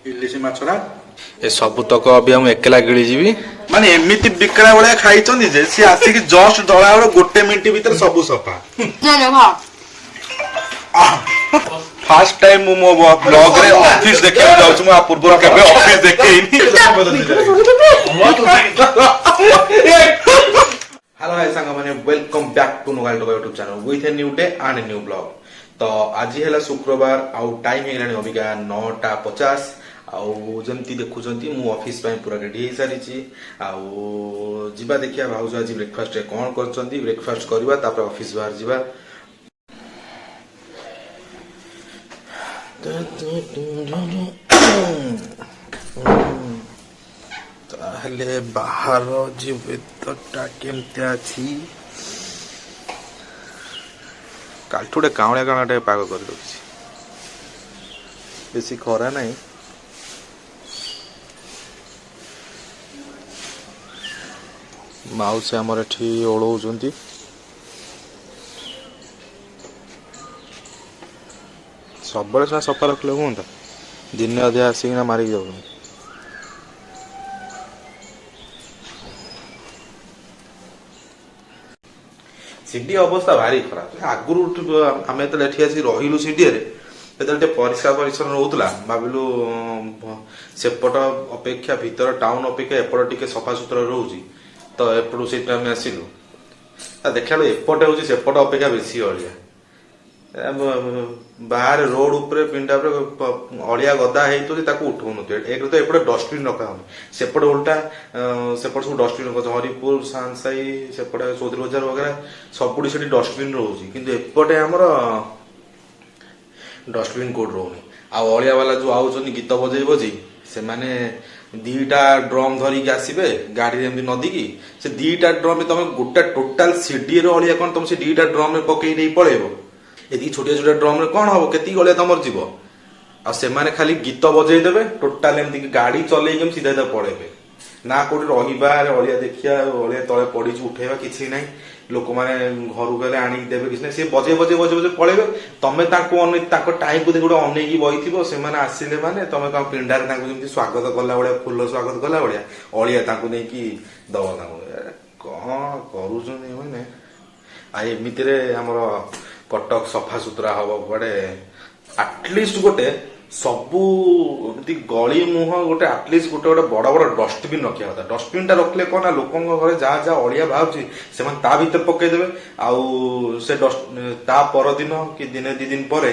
ଇଲିଶି ମାଛରା ଏ ସବୁ ତକ ଅବିକା ମୁଁ ଏକଲା ଗିଳିଯିବି। ମାନେ ଏମିତି ବିକଳା ଭଳିଆ ଖାଇଛନ୍ତି ଯେ ସିଏ ଆସିକି ଜଷ୍ଟ ଦଳା ବେଳ 1 ମିନିଟ୍ ଭିତରେ ସବୁ ସଫା। ଫାର୍ଷ୍ଟ ଟାଇମ୍ ମୁଁ ମୋ ବ୍ଲଗରେ ଅଫିସ ଦେଖିବାକୁ ଯାଉଛି। ମୁଁ ଆ ପୂର୍ବରୁ କେବେ ଅଫିସ ଦେଖେଇନି। हेलो हाय सांग माने वेलकम बैक टू नोगाल टोगा YouTube channel with a new day and a new blog. तो आज है शुक्रवार आउ टाइम है अबिका 9:50 आउ जमती देखुंती मु ऑफिस पूरा रेडी हो सारी आउ जीवा देखिया भाउज आज ब्रेकफास्ट कौन करछंती ब्रेकफास्ट करवा तापर ऑफिस बाहर जीवा। ताहले बाहर जीवितटा केमती अछि कालठुडे कावळ्या कावळ्या पाग कर रखी बेसी खरा नहीं। माउसी आमर एठी ओळौचंती सब बेले सफा रखले हूँ दिन अधे आसिक मारिक जाऊ सीडी अवस्था भारी खराब। आगुरी आम जो रहीलु सीडी जो परिष्कार परिच्छन्न रोला भाविलु सेपट अपेक्षा भीतर टाउन अपेक्षा एपट टे सफा सुतरा रोचे तो एपटू से आसिलु देखा एपटे हूँ सेपट अपेक्षा बेसी अलिया बाहर रोड उपरे पिंडा अलिया गदा उठाऊन एक तो एपटे डस्टबिन रखा हो सेपट उल्टा सेपट सब डस्टबिन रखा हरिपुर सानसाई सेपटे चौधरी बजार वगैरह सबुठी से डस्टबिन रोचे कि एपटे आमर डस्टबिन कोड रोनी आलिया वाला जो आउन गीत बजे बजे से माने 2टा ड्रम धरिकी आसबे गाड़ी नदीकी से 2टा ड्रम तुम गोटे टोटाल सीडी अलिया कौन तुम से 2टा ड्रम पकई नहीं पलैब ये छोटिया छोटिया ड्रम कौन हम के अलिया तुम जीव से खाली गीत बजेदेवे टोटाल एमती गाड़ी चल सीधा पड़ेबे ना कौटी रहा अलिया देखिया अलिया तले पड़ी उठेबा किसी ना लोक मैंने घर गले आणिक देवे किसी ना सी बजे बजे बजे बजे पलैबे तुम्हें टाइम को गोटे अनेक बही से आसिले मैंने तुम पिंडार स्वागत कला भाया फुल स्वागत कला भाया अलिया नहीं दब कौन करुने एमती आमर कटक सफा सुतरा हम पड़े आटलिस्ट गोटे सबू गली मुह गोटे आटलिस्ट गोटे गोटे बड़ बड़ डस्टबिन रखा था। डस्टबिन टा रखले कौन ना लोक घर जहाँ जहाँ अलिया बाहर से भर पकईदेवे आउ से ता पर दिन कि दिने 2 दिन पर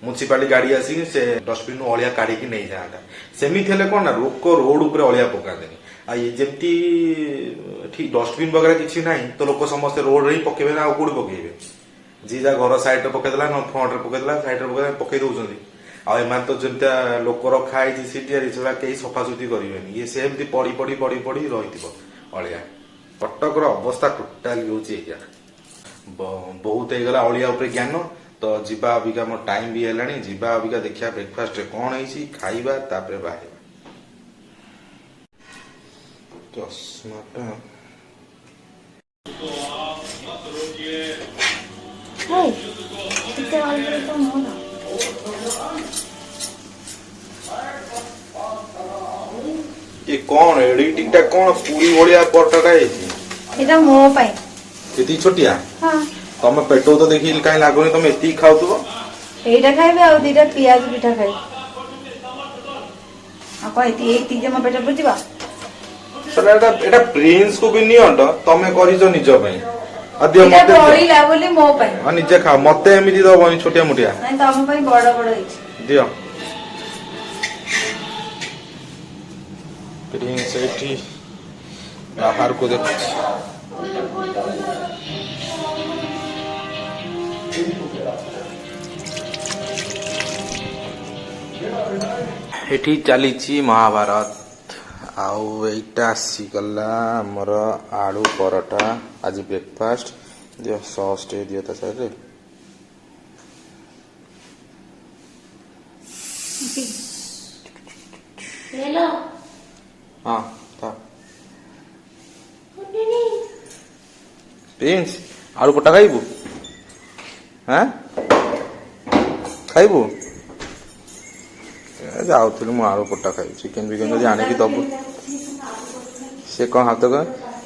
म्यूनिसिपालिटी गाड़ी आसिक से डस्टबिन अलिया काढ़ी नहीं जाता सेमती हेले कौन ना लोक रोड उपर अलिया पकाते आई जमती ठीक डस्टबिन वगैरह किसी ना तो लोक समस्ते रोड रे पकेबे ना कौटी पकेबे जी जा घर साइड पकईदेला न फ्रंट पकईदेला साइड पकई दौरान आम तो जमती लोक रखाई सीटी से कहीं सफासुफी करेंगे ये सेमती पड़ी पड़ी पड़ी पड़ी रही अलिया कटकर अवस्था टोटाली हूँ बहुत होगा अलिया ज्ञान तो जीवा अबिका मोर टाइम भी है जीवा अबिका देखा ब्रेकफास्ट कौन है खाइबा तापर बाहर चश्माटा ये कौन एडिटिंग टा कौन पूरी भलिया परटाटा एटा मो पाई एती छोटिया हां तम पेटो तो देखि काई लागोनी तम एती खाउतबो एटा खाइबे आ 2टा पियाज पिठा खाइ आ कोइ एती जे म पेट बुझिबा सला एटा प्रिंस को भी नहीं अंड तमे करिजो निज पई अदियो मते बड़ीला बोली मो पाई आ निजे खा मते एमिति दबनी छोटिया मुटिया नहीं तम पाई बड़ बड़ हिच दियो प्रिंस एठी बाहर को देख एठी चली महाभारत आउ एटा आसीगला आमर आलू परोटा आज ब्रेकफास्ट दियो सॉस टे दियो ता साइड रे हेलो हाँ था प्रिंस आलू परोटा खाइबू हैं खाइबू ଯାଉଥିଲି ମୁଁ ଆଳୁ ପଟା ଖାଇବି ଚିକେନ ବିକେନ ଯଦି ଆଣିକି ଦବୁ ସେ କ'ଣ ହାତ କହ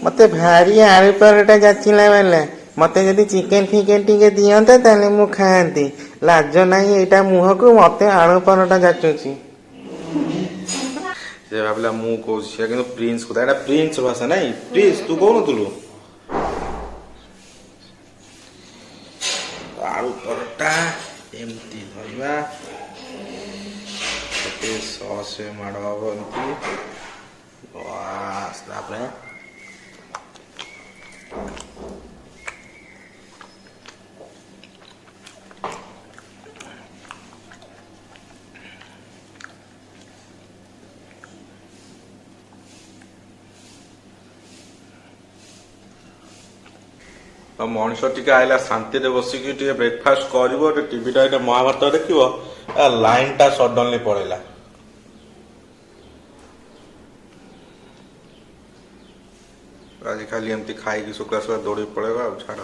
ମତେ ଭାରି ଆଳୁ ପରଟା ଯାଚିଲା ବାଲା ମତେ ଯଦି ଚିକେନ ଫିକେନ ଟିକେ ଦିଅନ୍ତା ତାହେଲେ ମୁଁ ଖାଆନ୍ତି ଲାଜ ନାହିଁ ଏଇଟା ମୁହଁକୁ ମତେ ଆଳୁ ପରଟା ଯାଚୁଛି ସେ ଭାବିଲା ମୁଁ କହୁଛି ସେ କିନ୍ତୁ ପ୍ରିନ୍ସ କଥା ଏଇଟା ପ୍ରିନ୍ସ ଭାଷା ନାଇଁ ପ୍ରିନ୍ସ ତୁ କହୁନଥିଲୁ ଆଳୁ ପରଟା ଏମିତି ଧରିବା ସସ୍ ମାଡ଼ ହବ ଏମିତି ବାସ୍ ତାପରେ ମଣିଷ ଟିକେ ଆଇଲା ଶାନ୍ତିରେ ବସିକି ଟିକେ ବ୍ରେକଫାଷ୍ଟ କରିବ ଟିଭିଟା ଏଇଟା ମହାଭାରତ ଦେଖିବ ଲାଇନ ଟା ସଡନଲି ପଳେଇଲା ଆଜି ଖାଲି ଏମିତି ଖାଇକି ଶୁଖା ଶୁଖା ଦୌଡ଼ି ପଳେଇବା ଆଉ ଛାଡ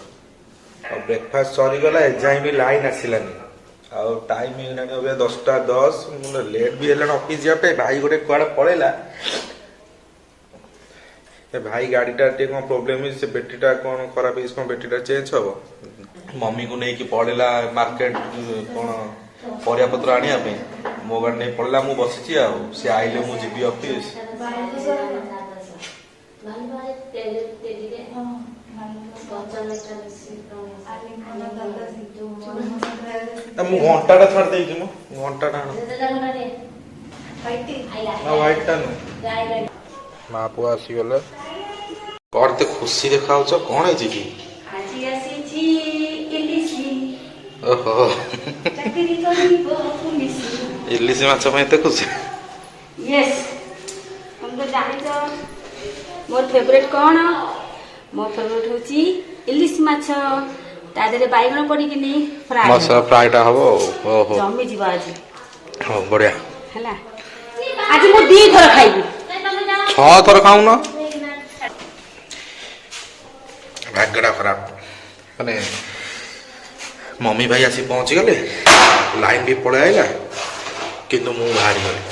ଆଉ ବ୍ରେକଫାଷ୍ଟ ସରିଗଲା ଏଯାଏଁ ବି ଲାଇନ ଆସିଲାନି ଆଉ ଟାଇମ ହେଇଗଲାଣି ଏବେ 10:10 ମୁଁ ଲେଟ୍ ବି ହେଲାଣି ଅଫିସ ଯିବା ପାଇଁ ଭାଇ ଗୋଟେ କୁଆଡେ ପଳେଇଲା ଏ ଭାଇ ଗାଡିଟା ଟିକେ କ'ଣ ପ୍ରୋବ୍ଲେମ ହେଇଛି ସେ ବ୍ୟାଟେରୀଟା କ'ଣ ଖରାପ ହେଇଛି କ'ଣ ବ୍ୟାଟେରୀଟା ଚେଞ୍ଜ ହବ ମମିକୁ ନେଇକି ପଳେଇଲା ମାର୍କେଟ କ'ଣ ପରିବାପତ୍ର ଆଣିବା ପାଇଁ ମୋ ଗାଡି ନେଇ ପଳେଇଲା ମୁଁ ବସିଛି ଆଉ ସେ ଆଇଲେ ମୁଁ ଯିବି ଅଫିସ ମୁଁ ଘଣ୍ଟାଟା ଛାଡି ଦେଇଛି ମୁଁ ଘଣ୍ଟାଟା ହ୍ୱାଇଟଟା ନୁହେଁ ମା ପୁଅ ଆସିଗଲେ କଣ ଏତେ ଖୁସି ଦେଖାଉଛ କଣ ହେଇଛି କି ଆଜି ଆସିଛି ଇଲିସି ଓହୋ ଚାକିରି କରିବ ପୁଲିସ ଇଲିସି ମାଛ ପାଇଁ ଏତେ ଖୁସି ୟେସ୍ ତମେ ତ ଜାଣିଛ ମୋର ଫେଭରେଟ କ'ଣ ମୋ ଫେଭରେଟ ହେଉଛି ଇଲିସି ମାଛ ତା ଦେହରେ ବାଇଗଣ ପଡ଼ିକିନି ମାଛ ଫ୍ରାଏଟା ହବ ଓହୋ ଜମିଯିବ ଆଜି ହଉ ବଢିଆ ହେଲା ଆଜି ମୁଁ 2 ଥର ଖାଇବି 6 ଥର ଖାଉନ ଭାଗ୍ୟଟା ଖରାପ ମାନେ ମମି ଭାଇ ଆସି ପହଞ୍ଚିଗଲେ ଲାଇନ ବି ପଳେଇ ଆଇଲା କିନ୍ତୁ ମୁଁ ବାହାରିଗଲି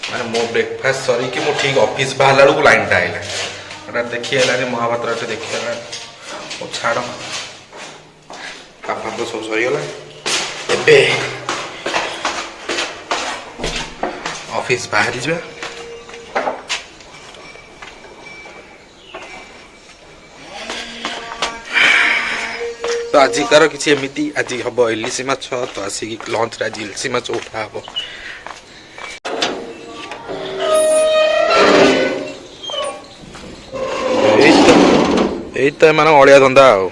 ମାନେ ମୋ ବ୍ରେକଫାଷ୍ଟ ସରିକି ମୁଁ ଠିକ ଅଫିସ ବାହାରିଲା ବେଳକୁ ଲାଇନଟା ଆଇଲା ଏଟା ଦେଖି ହେଲାନି ମହାଭାରତଟା ଦେଖି ହେଲାନି ଓ ଛାଡ଼ କାମ ତ ସବୁ ସରିଗଲା ଏବେ ଅଫିସ ବାହାରି ଯିବା ତ ଆଜିକାର କିଛି ଏମିତି ଆଜି ହବ ଇଲିସି ମାଛ ତ ଆସିକି ଲଞ୍ଚରେ ଆଜି ଇଲିସି ମାଛ ଉଠା ହବ ଏଇ ତ ଏମାନେ ଅଳିଆ ଧନ୍ଦା ଆଉ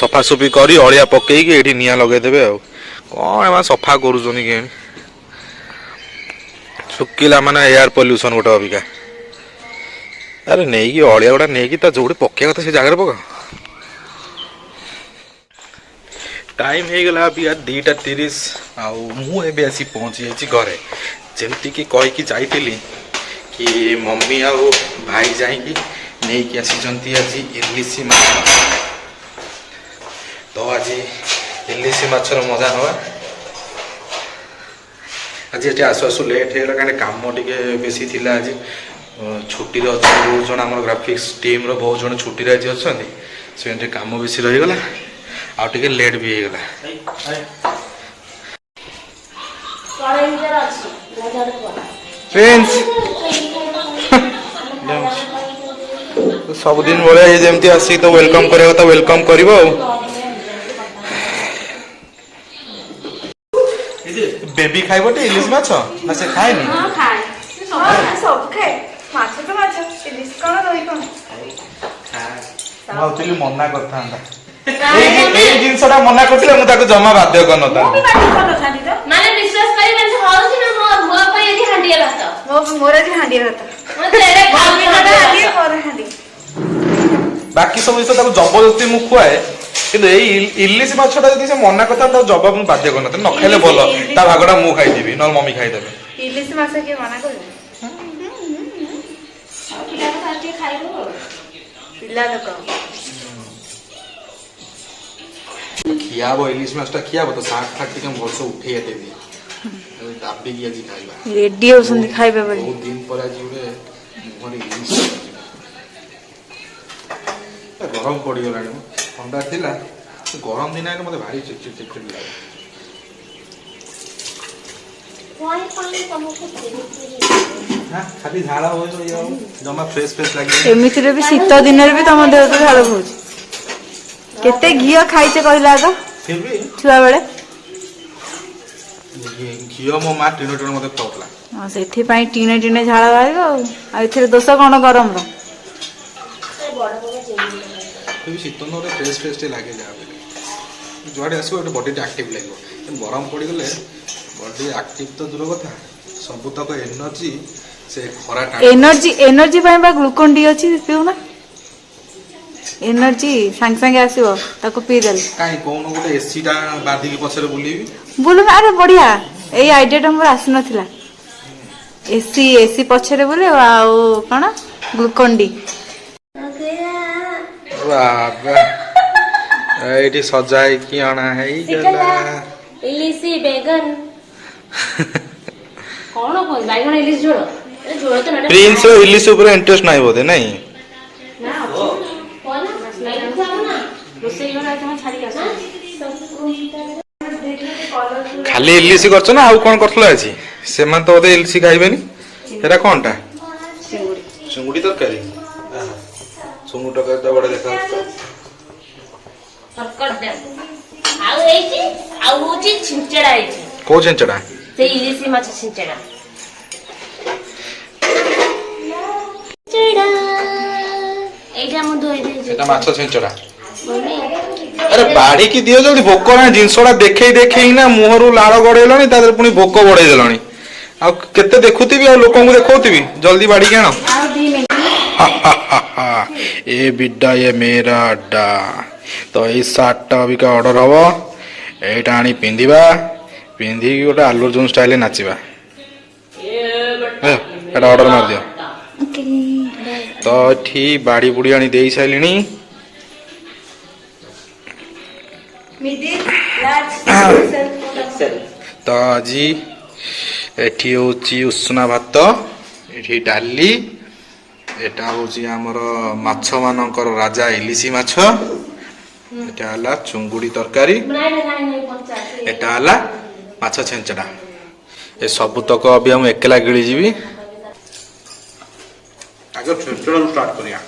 ସଫାସୁଫି କରି ଅଳିଆ ପକେଇକି ଏଇଠି ନିଆଁ ଲଗେଇଦେବେ ଆଉ କଣ ଏମାନେ ସଫା କରୁଛନ୍ତି କେଜାଣି ଶୁଖିଲା ମାନେ ଏୟାର ପଲ୍ୟୁସନ ଗୋଟେ ଅବିକା ଆରେ ନେଇକି ଅଳିଆ ଗୁଡା ନେଇକି ତା ଯୋଉଠି ପକେଇବା କଥା ସେ ଜାଗାରେ ପକା ଟାଇମ ହେଇଗଲା ଅବିକା 2:30 ଆଉ ମୁଁ ଏବେ ଆସି ପହଞ୍ଚି ଯାଇଛି ଘରେ ଯେମିତିକି କହିକି ଯାଇଥିଲି କି ମମି ଆଉ ଭାଇ ଯାଇକି ନେଇକି ଆସିଛନ୍ତି ଆଜି ଇଲିସି ମାଛ ତ ଆଜି ଇଲିସି ମାଛର ମଜା ନେବା ଆଜି ଏଠି ଆସୁ ଆସୁ ଲେଟ୍ ହେଇଗଲା କାରଣ କାମ ଟିକେ ବେଶୀ ଥିଲା ଆଜି ଛୁଟିରେ ଅଛି ବହୁତ ଜଣ ଆମର ଗ୍ରାଫିକ୍ସ ଟିମ୍ର ବହୁତ ଜଣ ଛୁଟିରେ ଆଜି ଅଛନ୍ତି ସେମିତି କାମ ବେଶୀ ରହିଗଲା ଆଉ ଟିକେ ଲେଟ୍ ବି ହେଇଗଲା ପ୍ରିନ୍ସ ସବୁଦିନ ଭଳିଆ ଇଏ ଯେମିତି ଆସିକି ତ ୱେଲକମ୍ କରିବା କଥା ୱେଲକମ୍ କରିବ ଆଉ ବେବି ଖାଇବ ଟି ଇଲିଶ ମାଛ ନା ସେ ଖାଏନି ସବୁ ଖାଏ ମାଛ ତ ମାଛ ଇଲିସି କ'ଣ ରୋହି କ'ଣ ଭାବୁଥିଲି ମନା କରିଥାନ୍ତା ଏଇ ଜିନିଷଟା ମନା କରିଥିଲେ ମୁଁ ତାକୁ ଜମା ବାଧ୍ୟ କରିନଥାନ୍ତି ମାନେ ବିଶ୍ୱାସ କରିବେନି ହଉଛି ନା ମୋ ପାଇଁ ଏଠି ହାଣ୍ଡିଏ ଭାତ ମୋର ଆଜି ହାଣ୍ଡିଏ ଭାତ ବାକି ସବୁ ଜିନିଷ ତାକୁ ଜବରଦସ୍ତି ମୁଁ ଖୁଆଏ କିନ୍ତୁ ଏଇ ଇଲିଶ ମାଛଟା ଯଦି ସେ ମନା କରିଥାନ୍ତା ତାକୁ ଜବାବ ମୁଁ ବାଧ୍ୟ କରିନଥାନ୍ତି ନ ଖାଇଲେ ଭଲ ତା ଭାଗଟା ମୁଁ ଖାଇଦେବି ନହେଲେ ମମି ଖାଇଦେବେ ଇଲିସି ମାଛ କିଏ ମନା କରିବ ପିଲା ଲୋକ ଖିଆ ହବ ଇଲିଶ ମାଛଟା ଖିଆ ହବ ତ ଶାଗ ଫାଗ ଟିକେ ଭଲସେ ଉଠେଇ ଦେବି ଦାବିକି ଆଜି ଖାଇବା। ରେଡି ହଉଛନ୍ତି ଖାଇବା ବୋଲି। ବହୁତ ଦିନ ପରେ ଆଜି ଗୋଟେ ମୁହଁରେ ଇଲିଶ ଗରମ ପଡ଼ିଗଲାଣି ମ। ଥଣ୍ଡା ଥିଲା ଗରମ ଦିନ ହେଲେ ମୋତେ ଭାରି ଚିଡ଼ଚିଡ଼ ଲାଗେ। ଖାଲି ଝାଳ ହଉଛ ଜମା ଫ୍ରେଶ ଲାଗିବ। ଏମିତିରେ ବି ଶୀତ ଦିନରେ ବି ତମ ଦେହ ତ ଝାଳ ବହୁଛି। କେତେ ଘିଅ ଖାଇଛ କହିଲ ଆଗ ଛୁଆ ବେଳେ? ଘିଅ ମୋ ମା ଟିଣ ଟିଣ ମୋତେ ଖାଉଥିଲା। ହଁ ସେଥିପାଇଁ ଟିଣେ ଟିଣେ ଝାଳ ବାହାରିବ ଆଉ ଏଥିରେ ଦୋଷ କଣ ଗରମର? ଶୀତ ଦିନ ଗୋଟେ ଫ୍ରେଶ ଟିକେ ଲାଗେ ଯାହା ବି ଯୁଆଡ଼େ ଆସିବ ଗୋଟେ ବଡ଼ିଟା ଆକ୍ଟିଭ ଲାଗିବ। ଗରମ ପଡ଼ିଗଲେ ବଡି ଆକ୍ଟିଭ ତ ଦୂର କଥା ସବୁତକ ଏନର୍ଜି ସେ ଖରା ଏନର୍ଜି ପାଇଁ ବା ଗ୍ଲୁକୋନ ଡି ଅଛି ପିଉନା। ଏନର୍ଜି ସାଙ୍ଗେ ସାଙ୍ଗେ ଆସିବ ତାକୁ ପିଇଦେଲେ। କାଇଁ କହୁନ ଗୋଟେ ଏସି ଟା ବାନ୍ଧିକି ପଛରେ ବୁଲିବି। ବୁଲୁନା ଆରେ ବଢିଆ ଏଇ ଆଇଡିଆଟା ମୋର ଆସିନଥିଲା। ଏସି ପଛରେ ବୁଲିବ ଆଉ କଣ ଗ୍ଲୁକୋନ ଡି। ବାବା ଏଇଠି ସଜା ହେଇକି ଅଣା ହେଇଗଲା ଇଲିସି ବେଗନ କଣ କଣ ବାଇଗଣ ଇଲିସି ଝୋଳ ଝୋଳ ତ ମ୍ୟାଡାମ ପ୍ରିନ୍ସ ଇଲିଶ ଉପରେ ଇଣ୍ଟରେଷ୍ଟ ନାହିଁ ବୋଧେ ନାଇଁ? ନା କଣ ନା ରୋଷେଇ ଘର ତମେ ଛାଡିକି ଆସ। ଖାଲି ଇଲିଶ କରିଛ ନା ଆଉ କଣ କରିଥିଲ ଆଜି? ସେମାନେ ତ ବୋଧେ ଇଲିଶ ଖାଇବେନି। ସେଟା କଣଟା? ଚିଙ୍ଗୁଡି ତରକାରୀ। ଚିଙ୍ଗୁଡି ତରକାରୀ ତ ବଢିଆ ଦେଖାଯାଉଛି। ଆଉ ହେଇଛି ଆଉ ହଉଛି ଛିଞ୍ଚଡା ହେଇଛି। କୋଉ ଛେଞ୍ଚଡା? ସେଇ ଇଲିସି ମାଛ ଛିଞ୍ଚଡା। এইটা ମୁଁ ଧୋଇ ଦେଇଛି। এটা মাছ ଛେଞ୍ଚଡା। ଆରେ ବାଢିକି ଦିଅ ଜଲ୍ଦି ଭୋକ ନାହିଁ। ଜିନିଷଟା ଦେଖେଇ ନା ମୁହଁରୁ ଲାଳ ଗଡେଇଲଣି ତା ଦେହରେ ପୁଣି ଭୋକ ବଢେଇ ଦେଲଣି। ଆଉ କେତେ ଦେଖୁଥିବି ଆଉ ଲୋକଙ୍କୁ ଦେଖଉଥିବି ଜଲ୍ଦି ବାଢିକି ଆଣ। ଏ ବିଡା ଏ मेरा अड्डा ତ ଏଇ ସାର୍ଟଟା ଅବିକା ଅର୍ଡର ହବ। ଏଇଟା ଆଣି ପିନ୍ଧିବା ପିନ୍ଧିକି ଗୋଟେ ଆଲୁ ଅର୍ଜୁନ ଷ୍ଟାଇଲରେ ନାଚିବା। ଏଇଟା ଅର୍ଡର ମାରିଦିଅ। ତ ଏଠି ବାଡ଼ି ବୁଡ଼ି ଆଣି ଦେଇ ସାରିଲିଣି। ତ ଆଜି ଏଠି ହେଉଛି ଉଷୁନା ଭାତ, ଏଠି ଡାଲି, ଏଟା ହେଉଛି ଆମର ମାଛ ମାନଙ୍କର ରାଜା ଇଲିଶି ମାଛ, ଏଟା ହେଲା ଚୁଙ୍ଗୁଡ଼ି ତରକାରୀ, ଏଟା ହେଲା ମାଛ ଛେଞ୍ଚଡ଼ା। ଏ ସବୁତକ ଅବିକା ମୁଁ ଏକଲା ଗିଳିଯିବି। ଆଗ ଛେଞ୍ଚଡ଼ାରୁ ଷ୍ଟାର୍ଟ କରିବା।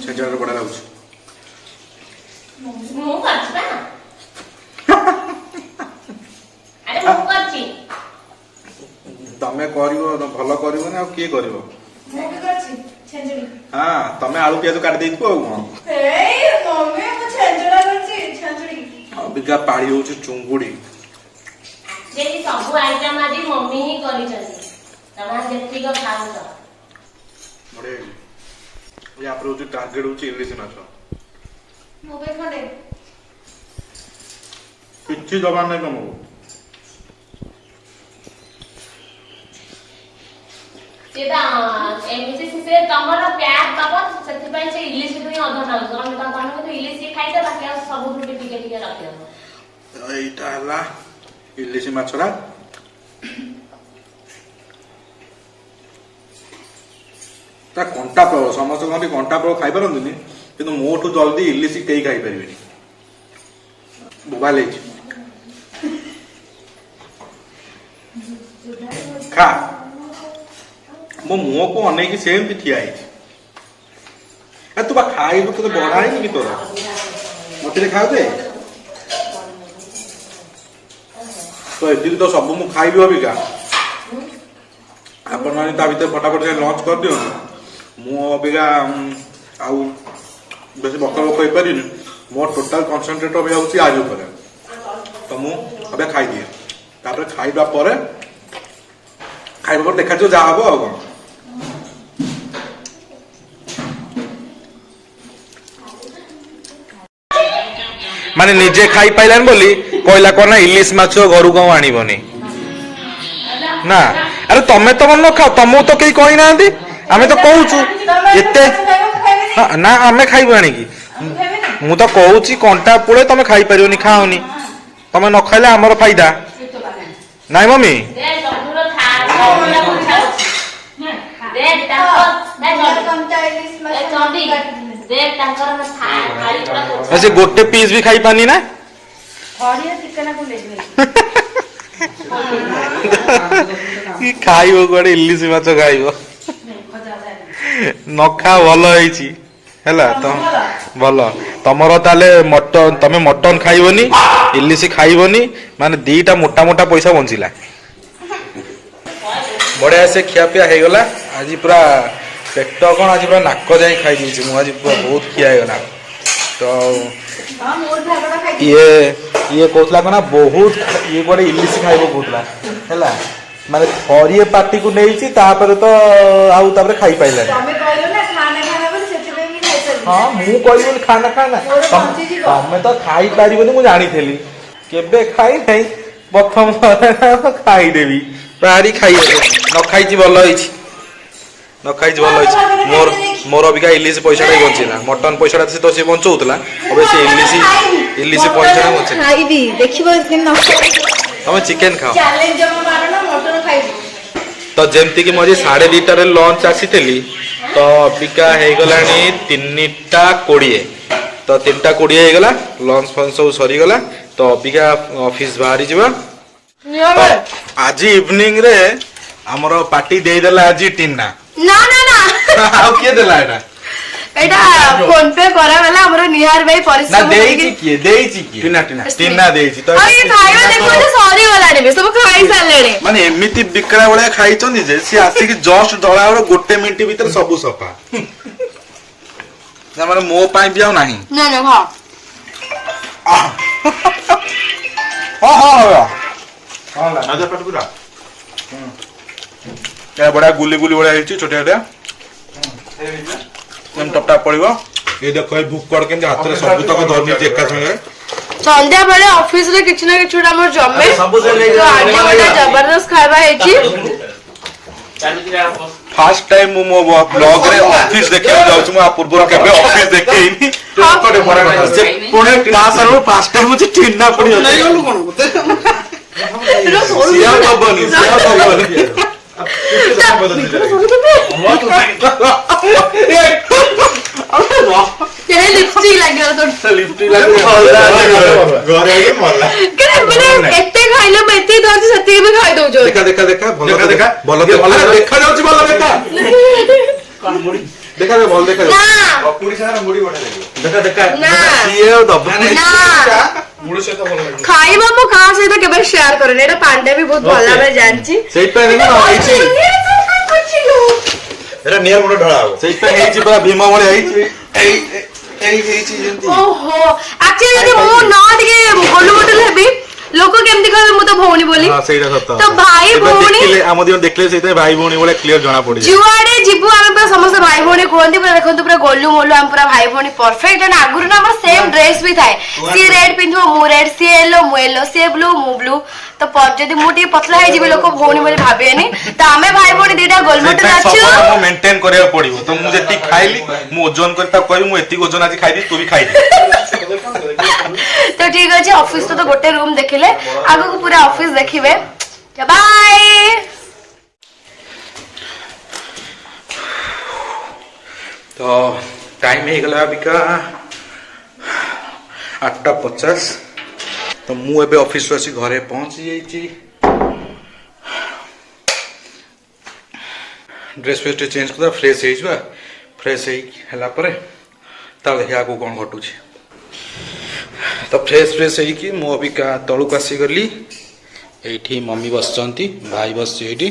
ଛେଞ୍ଚଡ଼ାରୁ ବଢ଼ିଆ ଲାଗୁଛି। ମୁଁ କରିଛି ନା ଆରେ ମୁଁ କରିଛି। ତମେ କରିବ ଭଲ କରିବନି ଆଉ କିଏ କରିବ? ମୁଁ ବି କରିଛି ଛେଞ୍ଚୁଡ଼ି। ହଁ ତମେ ଆଳୁ ପିଆଜ କାଟି ଦେଇଥିବ ଆଉ କଣ। ଏଇ ମମି ମୁଁ ଛେଞ୍ଚୁଡ଼ା କରିଛି ଛେଞ୍ଚୁଡ଼ି। ଅବିକା ପାଳି ହଉଛି ଚୁଙ୍ଗୁଡ଼ି। ଯେମିତି ସବୁ ଆଇଟମ ଆଜି ମମି ହିଁ କରିଛନ୍ତି। ତମେ ଯେତିକ ଖାଉଛ ବଢ଼ିଆ ହେଇଛି। ୟାପରେ ହଉଛି ଟାର୍ଗେଟ ହଉଛି ଇଲିଶି ମାଛ। ମୋ ପାଇଁ ଖଣ୍ଡେ କିଛି ଦବାର ନାହିଁ ତମକୁ। ସେଟା ଏମିତି ସେ ତମର ପ୍ୟାକ୍ ଦବ ସେଥିପାଇଁ ସେ ଇଲିଶ ହିଁ ଅଧା ନଉଛି। ତମେ କିନ୍ତୁ ଇଲିଶ ଖାଇଛ ବାକି ଆଉ ସବୁଠୁ ଟିକେ ଟିକେ ରଖିଦବ। ଏଇଟା ହେଲା ଇଲିଶି ମାଛଟା। ତା କଣ୍ଟା ପ୍ରବଳ। ସମସ୍ତେ କହନ୍ତି କଣ୍ଟା ପ୍ରବଳ ଖାଇପାରନ୍ତିନି କିନ୍ତୁ ମୋଠୁ ଜଲ୍ଦି ଇଲିଶି କେହି ଖାଇପାରିବେନି। ବୋବାଲ ହେଇଛି। ଖା। ମୋ ମୁହଁକୁ ଅନେଇକି ସେମିତି ଠିଆ ହେଇଛି। ତୁ ବା ଖାଇବୁ ତୋତେ ବଢା ହେଇନି କି ତୋର? ମତେ ଖାଉ ଦେ। ତ ଏତିକି ତ ସବୁ ମୁଁ ଖାଇବି ଅବିକା। ଆପଣ ମାନେ ତା ଭିତରେ ଫଟାଫଟ ଲଞ୍ଚ କରିଦିଅନ୍ତୁ। ମୁଁ ଅବିକା ଆଉ ବେଶୀ ବକ ହେଇପାରିନି। ମୋର ଟୋଟାଲ କନସେନ୍ଟ୍ରେଟ୍ ଅବିକା ହେଉଛି ଆଜି ଉପରେ। ତ ମୁଁ ଅବିକା ଖାଇଦିଏ। ତାପରେ ଖାଇବା ପରେ ଦେଖାଯିବ ଯାହା ହବ ଆଉ କଣ। ମାନେ ନିଜେ ଖାଇ ପାଇଲାନି ବୋଲି କହିଲା କଣ ନା ଇଲିଶ ମାଛ ଘରକୁ ଆଉ ଆଣିବନି ନା। ଆରେ ତମେ ତ ମନ ଖାଅ, ତମକୁ ତ କେହି କହିନାହାନ୍ତି। ଆମେ ତ କହୁଛୁ ଏତେ ନା ଆମେ ଖାଇବୁ ଆଣିକି ମୁଁ ତ କହୁଛି କଣ୍ଟା ପୁଳେ ତମେ ଖାଇପାରିବନି ଖାଅନି ତମେ ନ ଖାଇଲେ ଆମର ଫାଇଦା ନାଇଁ ମମି ସେ ଗୋଟେ ପିସ୍ ବି ଖାଇପାରନି ନା ଖାଇବ କୁଆଡେ ଇଲିଶି ମାଛ ଖାଇବ ନ ଖା ଭଲ ହେଇଛି ହେଲା ଭଲ ତମର ତାହେଲେ ମଟନ ତମେ ମଟନ ଖାଇବନି ଇଲିଶି ଖାଇବନି ମାନେ ଦିଟା ମୋଟା ମୋଟା ପଇସା ବଞ୍ଚିଲା ବଢିଆ ସେ ଖିଆପିଆ ହେଇଗଲା ଆଜି ପୁରା ପେଟ କଣ ଆଜି ପୁରା ନାକ ଯାଇ ଖାଇ ଦେଇଛି ମୁଁ ଆଜି ପୁରା ବହୁତ ଖିଆ ହେଇଗଲା ତ ଇଏ କହୁଥିଲା କଣ ବହୁତ ଇଏ କୁଆଡେ ଇଲିଶି ଖାଇବ କହୁଥିଲା ହେଲା ମାନେ ଥରିଏ ପାଟିକୁ ନେଇଛି ତାପରେ ତ ଆଉ ତାପରେ ଖାଇପାଇଲାନି ହଁ ମୁଁ କହିବି ଖାନା ଖାନା ତମେ ତ ଖାଇପାରିବନି ମୁଁ ଜାଣିଥିଲି କେବେ ଖାଇ ନାହିଁ ପ୍ରଥମ ଖାଇଦେବି ଭାରି ଖାଇବାକୁ ନ ଖାଇଛି ଭଲ ହେଇଛି ନ ଖାଇଛି ଭଲ ହେଇଛି ମୋର ଅବିକା ଇଲିଶି ପଇସାଟା ବଞ୍ଚିଲା ମଟନ ପଇସାଟା ତ ସେ ବଞ୍ଚଉଥିଲା ଏବେ ସେ ଇଲିଶି ପଇସାଟା ବଞ୍ଚେ ଖାଇବି ଦେଖିବ ତମେ ଚିକେନ ଖାଅ ତ ଯେମିତିକି ମୁଁ ଆଜି 2:30ରେ ଲଞ୍ଚ ଆସିଥିଲି ତ ଅବିକା ହେଇଗଲାଣି 3:20 ତ 3:20 ହେଇଗଲା ଲଞ୍ଚ ଫଞ୍ଚ ସବୁ ସରିଗଲା ତ ଅବିକା ଅଫିସ ବାହାରି ଯିବା ଆଜି ଇଭିନିଂ ରେ ଆମର ପାର୍ଟି ଦେଇଦେଲା ଆଜି ଟିନା ନା ନା ନା ଆଉ କିଏ ଦେଲା ଏଇଟା ଫୋନ ପେ କରାଗଲା ଆମର ନିହାର ଭାଇ ନା ପରିଶ୍ରମ ଦେଇଛି କିଏ ଟିନା ଦେଇଛି ତ ଖାଇବା ଦେଖୁଛି ସରିଗଲାଣି ବି ସବୁ ଖାଇ ସାରିଲେଣି ମାନେ ଏମିତି ବିକଳା ଭଳିଆ ଖାଇଛନ୍ତି ଯେ ସିଏ ଆସିକି ଜଷ୍ଟ ଦଳା ବେଳ 1 ମିନିଟ ଭିତରେ ସବୁ ସଫା ମାନେ ମୋ ପାଇଁ ବି ଆଉ ନାହିଁ ନା ନା ହଁ ବଢିଆ ଗୁଲି ଗୁଲି ଭଳିଆ ହେଇଛି ଛୋଟିଆ ଛୋଟିଆ ଟପଟା ପଡିବ ଏ ଦେଖ ଏଇ ଭୁକଡ କେମିତି ହାତରେ ସବୁ ତକ ଧରିଛି ଏକା ସାଙ୍ଗେ ସନ୍ଧ୍ୟା ବେଳେ ଅଫିସ ରେ କିଛି ନା କିଛି ଆମର ଜମେ ଆଜି ଗୋଟେ ଜବରଦସ୍ତ ଖାଇବା ହେଇଛି ଫାର୍ଷ୍ଟ ଟାଇମ ମୁଁ ମୋ ବ୍ଲଗ ରେ ଅଫିସ ଦେଖିବାକୁ ଯାଉଛି ମୁଁ ଆ ପୂର୍ବରୁ କେବେ ଅଫିସ ଦେଖେଇନି ପୁଣି କ୍ଲାସ ଆରମ୍ଭ ଫାର୍ଷ୍ଟ ଟାଇମ ହଉଛି ଟିନା ପଡି ଅଛି ଏତେ ଖାଇଲେ ମୁଁ ଏତିକି ଧରୁଛି ସେତିକି ବି ଖାଇ ଦଉଛ ଦେଖା ଦେଖା ଦେଖା ଭଲ ଦେଖା ଭଲ ଦେଖା ଯାଉଛି ଭଲ ଦେଖା ଦେଖା ଭଲ ଦେଖା ଖାଇବା ମୁଁ କାହା ସହିତ କେବେ ସେୟାର କରେନି ଏଇଟା ପାଣ୍ଡେ ବି ବହୁତ ଭଲ ଭାବରେ ଜାଣିଛି ସେଇଥିପାଇଁ ହେଇଛି ପୁରା ଭୀମ ଭଳିଆ ହେଇଛି ଓହୋ ଆକ୍ଚୁଆଲି ଯଦି ମୁଁ ନ ଟିକେ ଗୋଲୁ ମୋଟଲ ହେବି ଲୋକ କେମିତି କହିବେ ମୁଁ ତ ଭଉଣୀ ବୋଲି ସେଇଟା ସତ ତ ଭାଇ ଭଉଣୀ ଆମ ଦିନ ଦେଖିଲେ ସେଇଥିପାଇଁ ଭାଇ ଭଉଣୀ ଭଳିଆ କ୍ଲିୟର ଜଣା ପଡିବ ଯୁଆଡେ ଯିବୁ ଆମେ ପୁରା ସମସ୍ତେ ଭାଇ ଭଉଣୀ କୁହନ୍ତି ପୁରା ଦେଖନ୍ତୁ ପୁରା ଗୋଲୁ ମୋଲୁ ଆମେ ପୁରା ଭାଇ ଭଉଣୀ ପରଫେକ୍ଟ and ଆଗରୁ ନା ଆମର ସେମ ଡ୍ରେସ ବି ଥାଏ ସିଏ ରେଡ୍ ପିନ୍ଧିବ ମୁଁ ରେଡ୍ ସିଏ ୟେଲୋ ମୁଁ ୟେଲୋ ସିଏ ବ୍ଲୁ ମୁଁ ବ୍ଲୁ ତ ଯଦି ମୁଁ ଟିକେ ପତଳା ହେଇଯିବି ଲୋକ ଭଉଣୀ ବୋଲି ଭାବିବେନି ତ ଆମେ ଭାଇ ଭଉଣୀ ଦିଟା ଗୋଲମୋଟଲ ଅଛୁ ମେଣ୍ଟେନ କରିବାକୁ ପଡିବ ତ ମୁଁ ଯେତିକି ଖାଇଲି ମୁଁ ଓଜନ କରି ତାକୁ କହିବି ମୁଁ ଏତିକି ଓଜନ ଆଜି ଖାଇବି ତୁ ବି ଖାଇବି ତ ଠିକ ଅଛି ଅଫିସ ତ ଗୋଟେ ରୁମ ଦେଖିଲେ ଆଗକୁ ପୁରା ଅଫିସ ଦେଖିବେ ବାଏ ତ ଟାଇମ ହେଇଗଲା ଅବିକା 8:50 ତ ମୁଁ ଏବେ ଅଫିସରୁ ଆସି ଘରେ ପହଞ୍ଚି ଯାଇଛି ଡ୍ରେସ୍ ଫ୍ରେସ୍ ଟିକେ ଚେଞ୍ଜ କରିଦେବା ଫ୍ରେଶ ହେଇଯିବା ଫ୍ରେଶ ହେଲା ପରେ ତାପରେ ଦେଖିବା ଆଗକୁ କ'ଣ ଘଟୁଛି ତ ଫ୍ରେଶ ହେଇକି ମୁଁ ଅବିକା ତଳକୁ ଆସିଗଲି ଏଇଠି ମମି ବସିଛନ୍ତି ଭାଇ ବସିଛି ଏଇଠି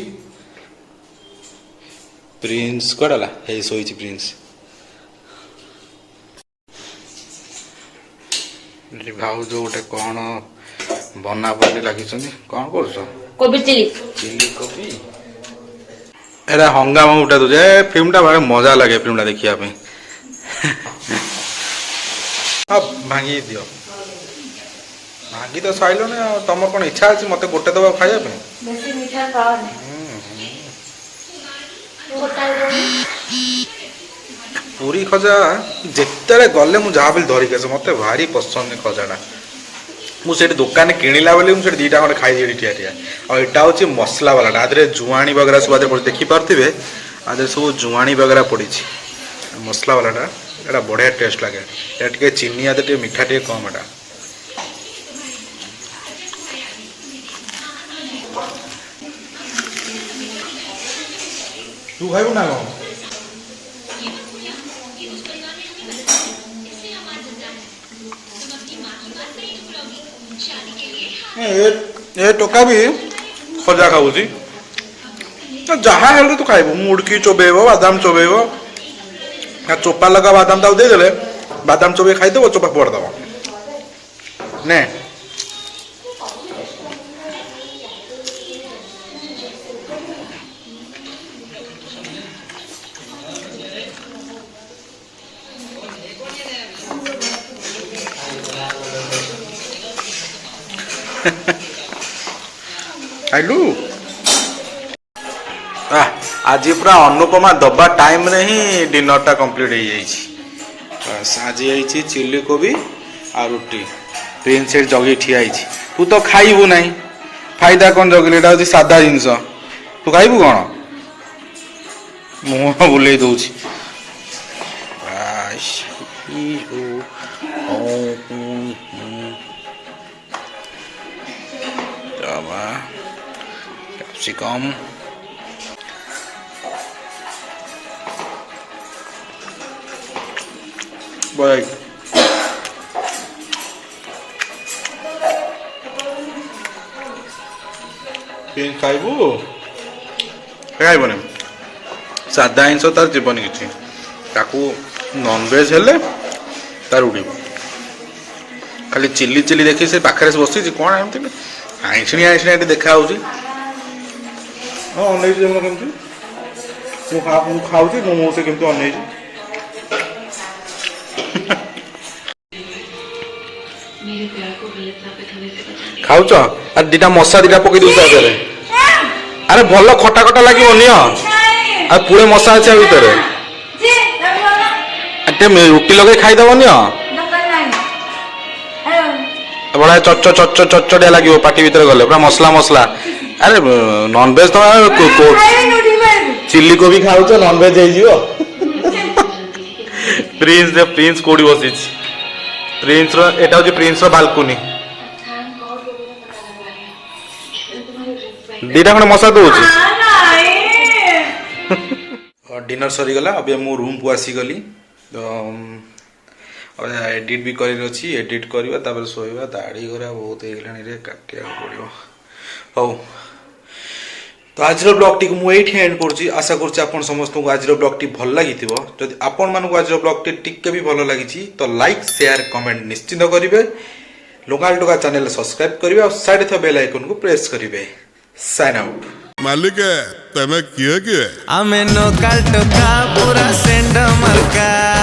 ପ୍ରିନ୍ସ କୁଆଡ଼େ ଗଲା ହେଇ ଶୋଇଛି ପ୍ରିନ୍ସ ଭାଉଜ ଗୋଟେ କ'ଣ ବନାବନି ଲାଗିଛନ୍ତି କ'ଣ କରୁଛ କୋବି ଚିଲି ଚିଲି କୋବି ଏରା ହଙ୍ଗାମା ଉଠା ଦଉଛି ଏ ଫିଲ୍ମଟା ଭାରି ମଜା ଲାଗେ ଫିଲ୍ମଟା ଦେଖିବା ପାଇଁ ହଁ ଭାଙ୍ଗି ଦିଅ ଭାଙ୍ଗି ତ ସାଇଲନି ଆଉ ତମର କ'ଣ ଇଚ୍ଛା ଅଛି ମତେ ଗୋଟେ ଦବା ଖାଇବା ପାଇଁ ବେଶୀ ମିଠା ଖାଅନି ପୁରୀ ଖଜା ଯେତେବେଳେ ଗଲେ ମୁଁ ଯାହା ବି ଧରିକି ଆସେ ମୋତେ ଭାରି ପସନ୍ଦ ଖଜାଟା ମୁଁ ସେଠି ଦୋକାନରେ କିଣିଲା ବୋଲି ମୁଁ ସେଠି ଦୁଇଟା ଖଣ୍ଡେ ଖାଇଛି ଏଠି ଠିଆ ଠିଆ ଆଉ ଏଇଟା ହେଉଛି ମସଲା ବାଲାଟା ଆ ଦେହରେ ଜୁଆଣି ବଗେରା ସବୁ ଆଦେହରେ ପଡ଼ିଛି ଦେଖିପାରୁଥିବେ ଆ ଦେହରେ ସବୁ ଜୁଆଣି ବଗେରା ପଡ଼ିଛି ମସଲା ବାଲାଟା ଏଇଟା ବଢ଼ିଆ ଟେଷ୍ଟ ଲାଗେ ଏଇଟା ଟିକେ ଚିନି ଆଦେହରେ ଟିକେ ମିଠା ଟିକେ କମ୍ ଏଇଟା ତୁ ଖାଇବୁ ନା କ'ଣ ଏ ଟୋକା ବି ଖଜା ଖାଉଛି ଯାହା ହେଲେ ତୁ ଖାଇବୁ ମୁଡ଼କି ଚୋବେଇବ ବାଦାମ ଚୋବେଇବ ଚୋପା ଲଗା ବାଦାମ ତାକୁ ଦେଇଦେଲେ ବାଦାମ ଚୋବେଇ ଖାଇଦେବ ଚୋପା ପୋଡ଼ିଦେବ ନେ ଖାଇଲୁ आज पूरा अनुपमा दबा टाइम रे ही डिनर कंप्लीट हो जाइए आज आई चिल्ली कोबी आ रुटी प्रिंस जगह ठिया तू तो खाइबू ना फायदा कौन जगह हूँ सादा जिनस तू खाइबू कौन मुह बुले दौर कैप्सिकम Bye. खाइबू खाइबन सादा जिनस तार जीवन कि नॉनवेज हेले तार उड़ खाली चिल्ली चिल्ली देखी से पाखे बसी कौन एमती आईषिणी आईषिणी देखा हाँ अनई कमी खाऊँ मो से कमी अनई खाऊच अरे दीटा मशा दीटा पकई दूस अरे भल खटा खटा लगे नि पुणे मशा अच्छे भितर रुटी लगे खाईदेव नि बड़ा चच चच चचड़िया लगे पाटी भीतर गले पूरा मसला मसला अरे नॉनवेज तो चिल्ली कोबी खाऊच नॉनवेज हो प्रिंस प्रिंस कोड़ी बसी प्रिंस एटा हूँ प्रिंस बालकुनी दीटा खंड मशा दौर डिनर सरीगला अभी मो रूम को आसीगली तो एडिट भी कर एडिट करवा शोवा दाढ़ी गरा बहुत होगा काटिया पड़ो हौ तो आज ब्लॉग टी मुझे एंड कर आशा कर समस्त को आज ब्लॉग टी भल लगी जदि आपण मानक आज ब्लॉग टी टिके भी भल लगी तो लाइक शेयर कमेंट निश्चिंत करेंगे लोकाल टोका चैनल सब्सक्राइब करेंगे और साइड थे बेल आइकन को प्रेस करेंगे साइन आउट मालिक तमे किए आमे लोकाल टोका पूरा सेंड मरका